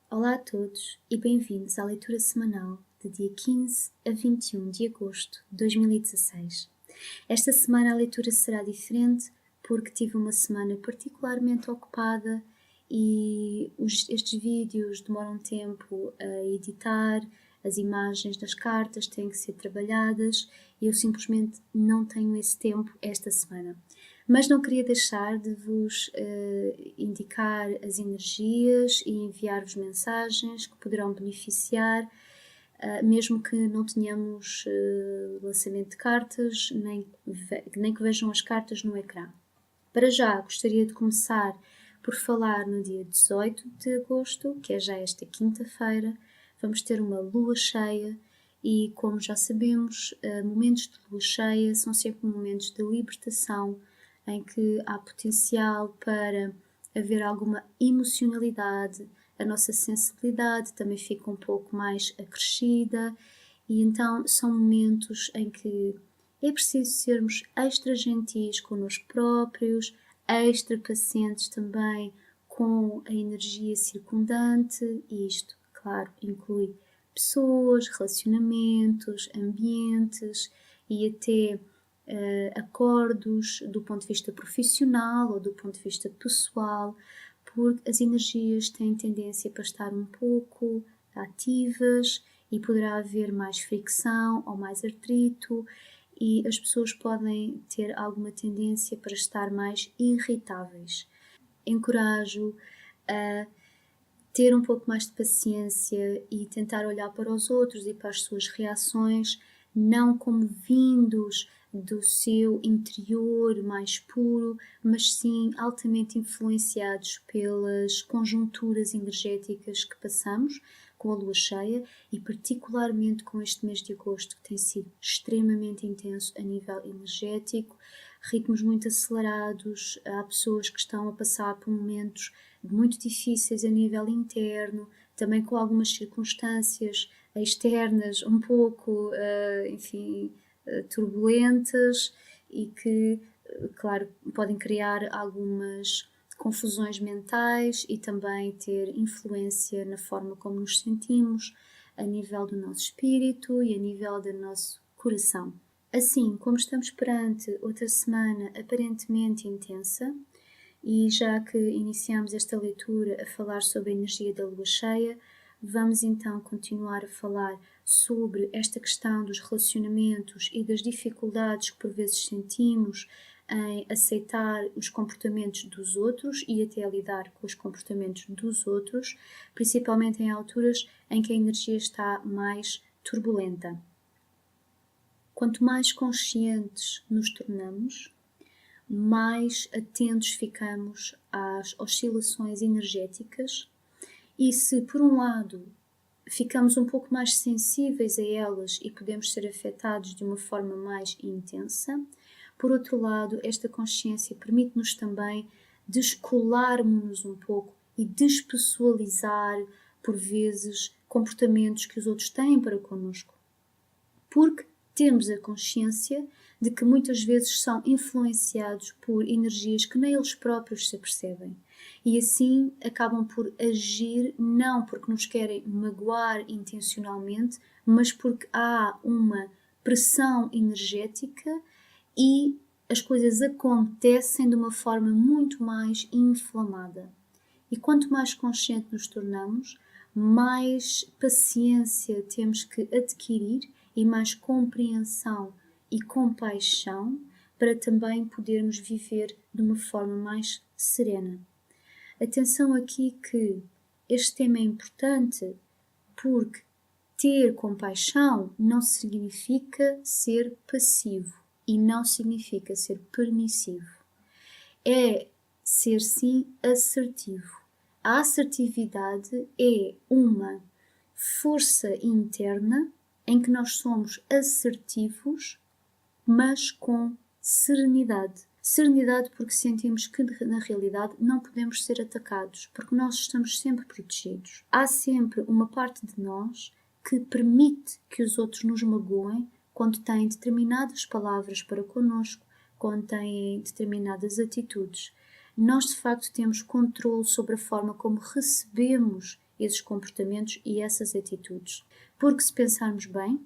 Olá a todos e bem-vindos à leitura semanal de dia 15 a 21 de agosto de 2016. Esta semana a leitura será diferente porque tive uma semana particularmente ocupada e estes vídeos demoram tempo a editar, as imagens das cartas têm que ser trabalhadas e eu simplesmente não tenho esse tempo esta semana. Mas não queria deixar de vos indicar as energias e enviar-vos mensagens que poderão beneficiar, mesmo que não tenhamos lançamento de cartas, nem que vejam as cartas no ecrã. Para já, gostaria de começar por falar no dia 18 de agosto, que é já esta quinta-feira. Vamos ter uma lua cheia e, como já sabemos, momentos de lua cheia são sempre momentos de libertação, em que há potencial para haver alguma emocionalidade, a nossa sensibilidade também fica um pouco mais acrescida e então são momentos em que é preciso sermos extra gentis connosco próprios, extra pacientes também com a energia circundante e isto, claro, inclui pessoas, relacionamentos, ambientes e até acordos do ponto de vista profissional ou do ponto de vista pessoal, porque as energias têm tendência para estar um pouco ativas e poderá haver mais fricção ou mais atrito e as pessoas podem ter alguma tendência para estar mais irritáveis. Encorajo a ter um pouco mais de paciência e tentar olhar para os outros e para as suas reações, não como vindos do seu interior mais puro, mas sim altamente influenciados pelas conjunturas energéticas que passamos com a lua cheia e particularmente com este mês de agosto que tem sido extremamente intenso a nível energético, ritmos muito acelerados, há pessoas que estão a passar por momentos muito difíceis a nível interno, também com algumas circunstâncias externas um pouco, turbulentas e que, claro, podem criar algumas confusões mentais e também ter influência na forma como nos sentimos, a nível do nosso espírito e a nível do nosso coração. Assim, como estamos perante outra semana aparentemente intensa, e já que iniciamos esta leitura a falar sobre a energia da lua cheia, vamos então continuar a falar sobre esta questão dos relacionamentos e das dificuldades que por vezes sentimos em aceitar os comportamentos dos outros e até a lidar com os comportamentos dos outros, principalmente em alturas em que a energia está mais turbulenta. Quanto mais conscientes nos tornamos, mais atentos ficamos às oscilações energéticas e se, por um lado, ficamos um pouco mais sensíveis a elas e podemos ser afetados de uma forma mais intensa, por outro lado, esta consciência permite-nos também descolarmos-nos um pouco e despessoalizar, por vezes, comportamentos que os outros têm para connosco. Porque temos a consciência de que muitas vezes são influenciados por energias que nem eles próprios se apercebem. E assim acabam por agir não porque nos querem magoar intencionalmente, mas porque há uma pressão energética e as coisas acontecem de uma forma muito mais inflamada. E quanto mais consciente nos tornamos, mais paciência temos que adquirir e mais compreensão e compaixão para também podermos viver de uma forma mais serena. Atenção aqui que este tema é importante porque ter compaixão não significa ser passivo e não significa ser permissivo. É ser sim assertivo. A assertividade é uma força interna em que nós somos assertivos, mas com serenidade. Serenidade porque sentimos que na realidade não podemos ser atacados, porque nós estamos sempre protegidos. Há sempre uma parte de nós que permite que os outros nos magoem quando têm determinadas palavras para connosco, quando têm determinadas atitudes. Nós de facto temos controle sobre a forma como recebemos esses comportamentos e essas atitudes. Porque se pensarmos bem,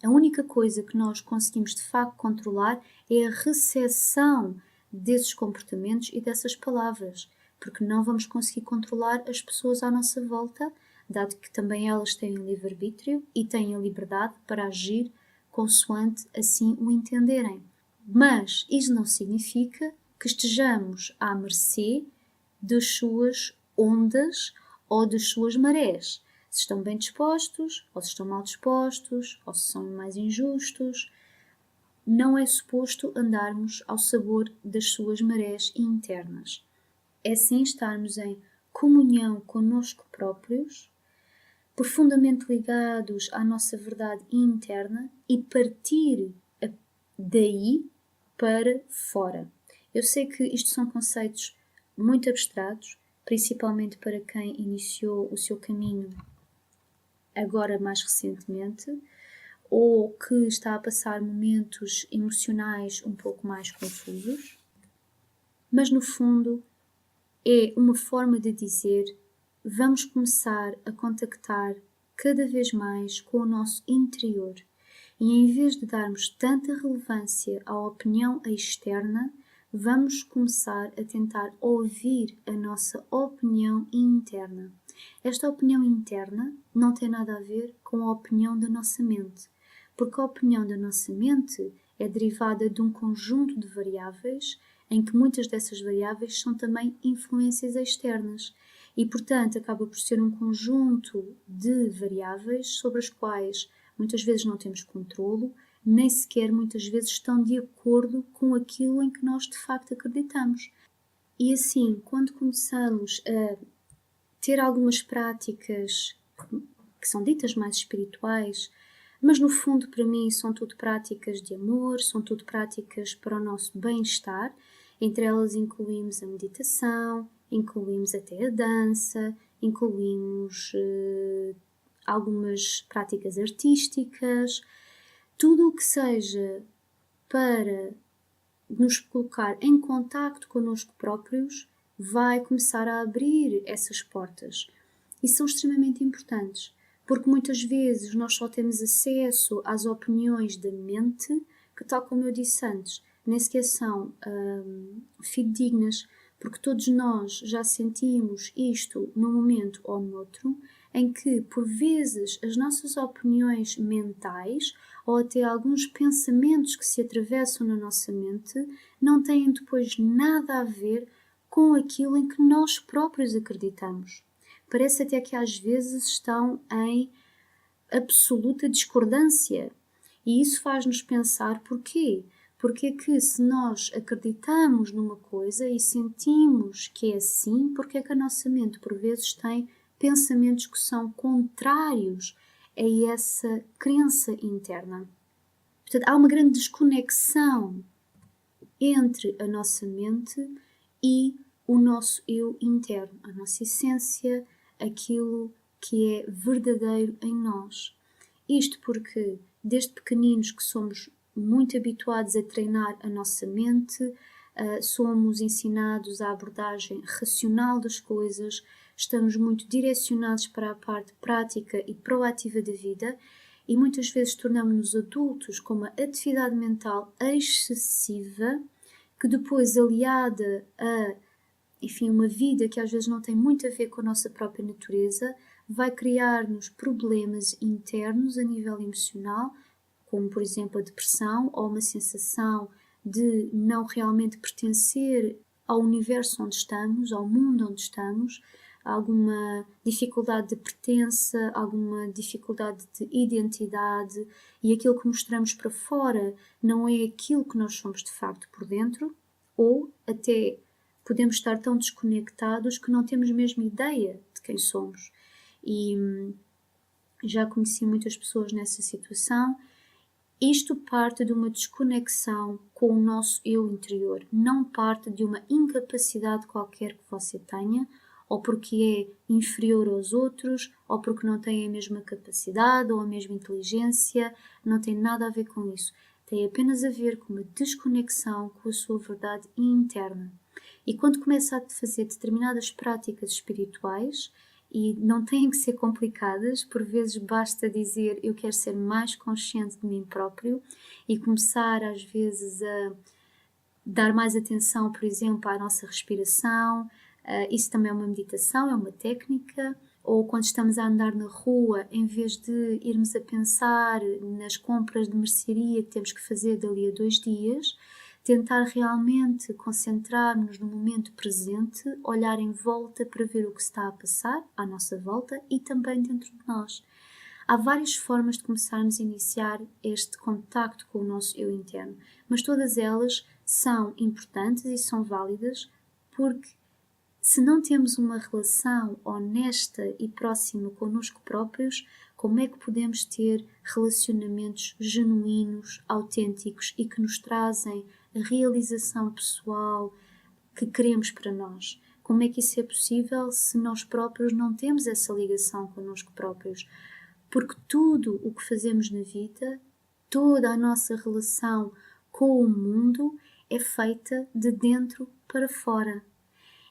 a única coisa que nós conseguimos de facto controlar é a recepção desses comportamentos e dessas palavras, porque não vamos conseguir controlar as pessoas à nossa volta, dado que também elas têm livre-arbítrio e têm a liberdade para agir consoante assim o entenderem. Mas isso não significa que estejamos à mercê das suas ondas ou das suas marés. Se estão bem dispostos, ou se estão mal dispostos, ou se são mais injustos. Não é suposto andarmos ao sabor das suas marés internas. É sim estarmos em comunhão connosco próprios, profundamente ligados à nossa verdade interna e partir daí para fora. Eu sei que isto são conceitos muito abstratos, principalmente para quem iniciou o seu caminho agora mais recentemente, ou que está a passar momentos emocionais um pouco mais confusos, mas no fundo é uma forma de dizer: vamos começar a contactar cada vez mais com o nosso interior e em vez de darmos tanta relevância à opinião externa, vamos começar a tentar ouvir a nossa opinião interna. Esta opinião interna não tem nada a ver com a opinião da nossa mente, porque a opinião da nossa mente é derivada de um conjunto de variáveis em que muitas dessas variáveis são também influências externas e, portanto, acaba por ser um conjunto de variáveis sobre as quais muitas vezes não temos controlo, nem sequer muitas vezes estão de acordo com aquilo em que nós de facto acreditamos. E assim, quando começamos a ter algumas práticas que são ditas mais espirituais, mas no fundo para mim são tudo práticas de amor, são tudo práticas para o nosso bem-estar. Entre elas incluímos a meditação, incluímos até a dança, incluímos algumas práticas artísticas, tudo o que seja para nos colocar em contacto connosco próprios vai começar a abrir essas portas. E são extremamente importantes, porque muitas vezes nós só temos acesso às opiniões da mente, que, tal como eu disse antes, nem sequer são fidedignas, porque todos nós já sentimos isto num momento ou no outro, em que, por vezes, as nossas opiniões mentais ou até alguns pensamentos que se atravessam na nossa mente não têm depois nada a ver com aquilo em que nós próprios acreditamos. Parece até que às vezes estão em absoluta discordância. E isso faz-nos pensar porquê? Porque é que se nós acreditamos numa coisa e sentimos que é assim, porque é que a nossa mente por vezes tem pensamentos que são contrários a essa crença interna? Portanto, há uma grande desconexão entre a nossa mente e o nosso eu interno, a nossa essência, aquilo que é verdadeiro em nós. Isto porque, desde pequeninos que somos muito habituados a treinar a nossa mente, somos ensinados à abordagem racional das coisas, estamos muito direcionados para a parte prática e proativa da vida e muitas vezes tornamos-nos adultos com uma atividade mental excessiva que depois, aliada a uma vida que às vezes não tem muito a ver com a nossa própria natureza, vai criar-nos problemas internos a nível emocional, como por exemplo a depressão ou uma sensação de não realmente pertencer ao universo onde estamos, ao mundo onde estamos, alguma dificuldade de pertença, alguma dificuldade de identidade e aquilo que mostramos para fora não é aquilo que nós somos de facto por dentro, ou até podemos estar tão desconectados que não temos mesmo ideia de quem somos. E já conheci muitas pessoas nessa situação. Isto parte de uma desconexão com o nosso eu interior, não parte de uma incapacidade qualquer que você tenha, ou porque é inferior aos outros, ou porque não tem a mesma capacidade ou a mesma inteligência, não tem nada a ver com isso. Tem apenas a ver com uma desconexão com a sua verdade interna. E quando começa a fazer determinadas práticas espirituais, e não têm que ser complicadas, por vezes basta dizer eu quero ser mais consciente de mim próprio e começar às vezes a dar mais atenção, por exemplo, à nossa respiração. Isso também é uma meditação, é uma técnica. Ou quando estamos a andar na rua, em vez de irmos a pensar nas compras de mercearia que temos que fazer dali a 2 dias, tentar realmente concentrar-nos no momento presente, olhar em volta para ver o que está a passar à nossa volta e também dentro de nós. Há várias formas de começarmos a iniciar este contacto com o nosso eu interno, mas todas elas são importantes e são válidas porque se não temos uma relação honesta e próxima connosco próprios, como é que podemos ter relacionamentos genuínos, autênticos e que nos trazem a realização pessoal que queremos para nós? Como é que isso é possível se nós próprios não temos essa ligação connosco próprios? Porque tudo o que fazemos na vida, toda a nossa relação com o mundo é feita de dentro para fora.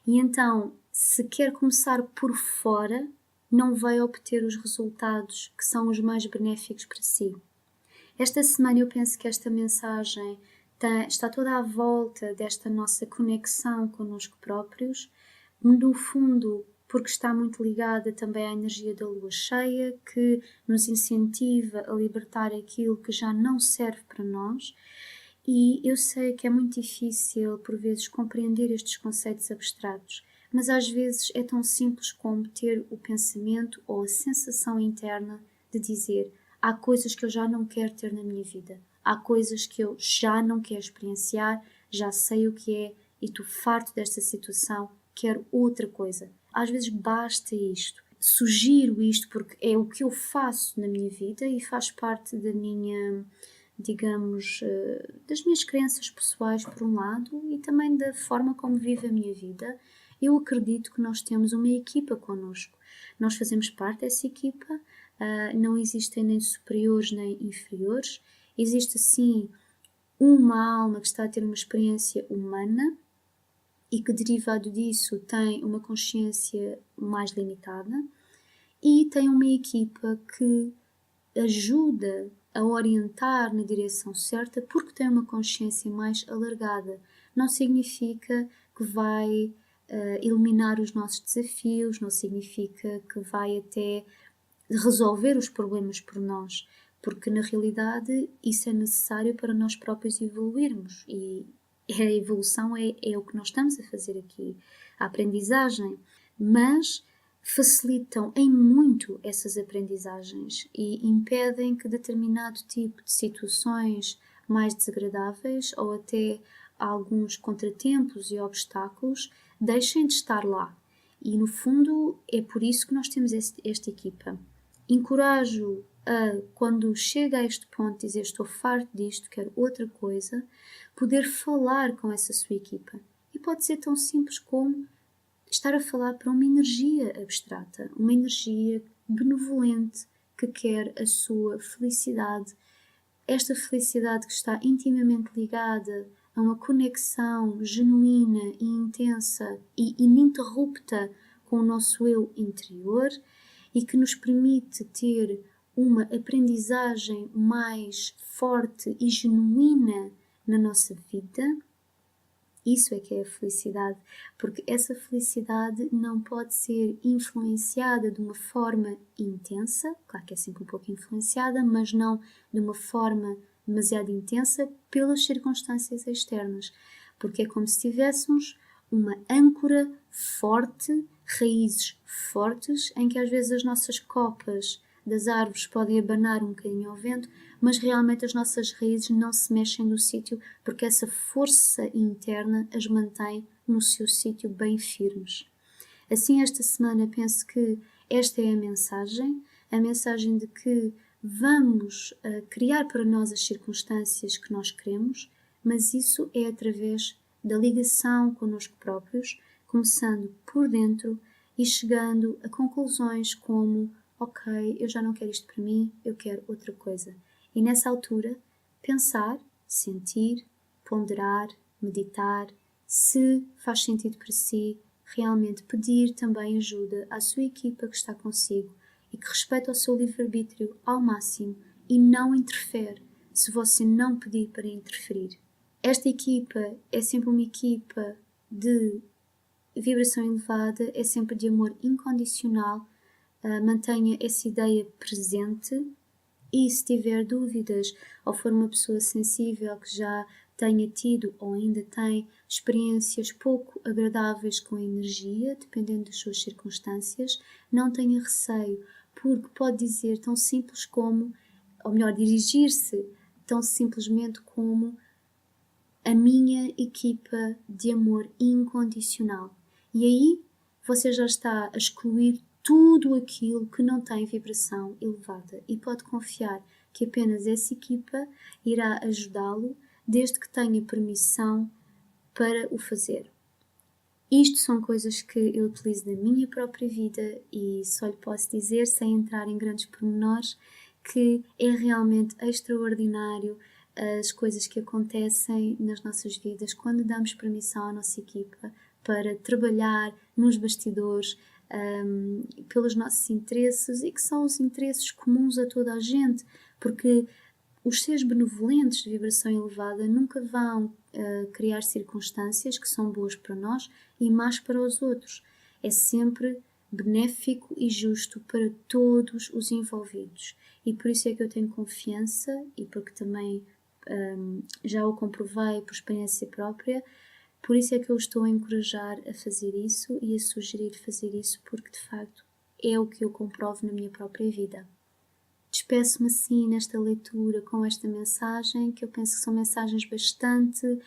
E então, se quer começar por fora, não vai obter os resultados que são os mais benéficos para si. Esta semana eu penso que esta mensagem está toda à volta desta nossa conexão connosco próprios, no fundo porque está muito ligada também à energia da lua cheia, que nos incentiva a libertar aquilo que já não serve para nós. E eu sei que é muito difícil, por vezes, compreender estes conceitos abstratos, mas às vezes é tão simples como ter o pensamento ou a sensação interna de dizer: há coisas que eu já não quero ter na minha vida, há coisas que eu já não quero experienciar, já sei o que é e estou farto desta situação, quero outra coisa. Às vezes basta isto. Sugiro isto porque é o que eu faço na minha vida e faz parte da minha, digamos, das minhas crenças pessoais por um lado e também da forma como vivo a minha vida. Eu acredito que nós temos uma equipa connosco. Nós fazemos parte dessa equipa, não existem nem superiores nem inferiores. Existe sim uma alma que está a ter uma experiência humana e que derivado disso tem uma consciência mais limitada e tem uma equipa que ajuda a orientar na direção certa porque tem uma consciência mais alargada. Não significa que vai eliminar os nossos desafios, não significa que vai até resolver os problemas por nós, porque na realidade isso é necessário para nós próprios evoluirmos e a evolução é o que nós estamos a fazer aqui, a aprendizagem, mas facilitam em muito essas aprendizagens e impedem que determinado tipo de situações mais desagradáveis ou até alguns contratempos e obstáculos deixem de estar lá. E no fundo é por isso que nós temos esta equipa. Encorajo a, quando chega a este ponto, dizer estou farto disto, quero outra coisa, poder falar com essa sua equipa. E pode ser tão simples como estar a falar para uma energia abstrata, uma energia benevolente que quer a sua felicidade. Esta felicidade que está intimamente ligada a uma conexão genuína e intensa e ininterrupta com o nosso eu interior e que nos permite ter uma aprendizagem mais forte e genuína na nossa vida. Isso é que é a felicidade, porque essa felicidade não pode ser influenciada de uma forma intensa, claro que é sempre um pouco influenciada, mas não de uma forma demasiado intensa pelas circunstâncias externas, porque é como se tivéssemos uma âncora forte, raízes fortes, em que às vezes as nossas copas das árvores podem abanar um bocadinho ao vento, mas realmente as nossas raízes não se mexem do sítio porque essa força interna as mantém no seu sítio bem firmes. Assim, esta semana penso que esta é a mensagem de que vamos criar para nós as circunstâncias que nós queremos, mas isso é através da ligação connosco próprios, começando por dentro e chegando a conclusões como: ok, eu já não quero isto para mim, eu quero outra coisa. E nessa altura, pensar, sentir, ponderar, meditar, se faz sentido para si, realmente pedir também ajuda à sua equipa que está consigo e que respeita o seu livre-arbítrio ao máximo e não interfere se você não pedir para interferir. Esta equipa é sempre uma equipa de vibração elevada, é sempre de amor incondicional. Mantenha essa ideia presente e se tiver dúvidas ou for uma pessoa sensível que já tenha tido ou ainda tem experiências pouco agradáveis com a energia, dependendo das suas circunstâncias, não tenha receio, porque pode dizer tão simples como, ou melhor, dirigir-se tão simplesmente como a minha equipa de amor incondicional. E aí você já está a excluir tudo aquilo que não tem vibração elevada e pode confiar que apenas essa equipa irá ajudá-lo desde que tenha permissão para o fazer. Isto são coisas que eu utilizo na minha própria vida e só lhe posso dizer, sem entrar em grandes pormenores, que é realmente extraordinário as coisas que acontecem nas nossas vidas quando damos permissão à nossa equipa para trabalhar nos bastidores pelos nossos interesses e que são os interesses comuns a toda a gente, porque os seres benevolentes de vibração elevada nunca vão criar circunstâncias que são boas para nós e más para os outros. É sempre benéfico e justo para todos os envolvidos. E por isso é que eu tenho confiança e porque também já o comprovei por experiência própria, por isso é que eu estou a encorajar a fazer isso e a sugerir fazer isso, porque de facto é o que eu comprovo na minha própria vida. Despeço-me assim nesta leitura com esta mensagem, que eu penso que são mensagens bastante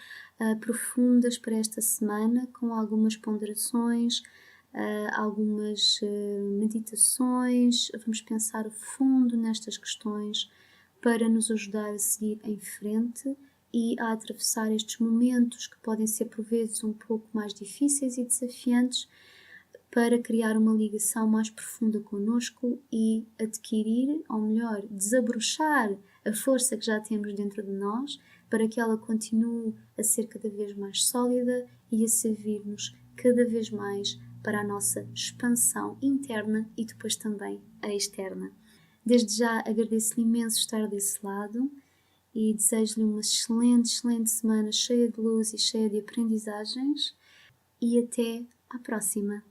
profundas para esta semana, com algumas ponderações, algumas meditações. Vamos pensar a fundo nestas questões para nos ajudar a seguir em frente e a atravessar estes momentos que podem ser por vezes um pouco mais difíceis e desafiantes, para criar uma ligação mais profunda connosco e adquirir, ou melhor, desabrochar a força que já temos dentro de nós para que ela continue a ser cada vez mais sólida e a servir-nos cada vez mais para a nossa expansão interna e depois também a externa. Desde já agradeço-lhe imenso estar desse lado e desejo-lhe uma excelente semana cheia de luz e cheia de aprendizagens e até à próxima.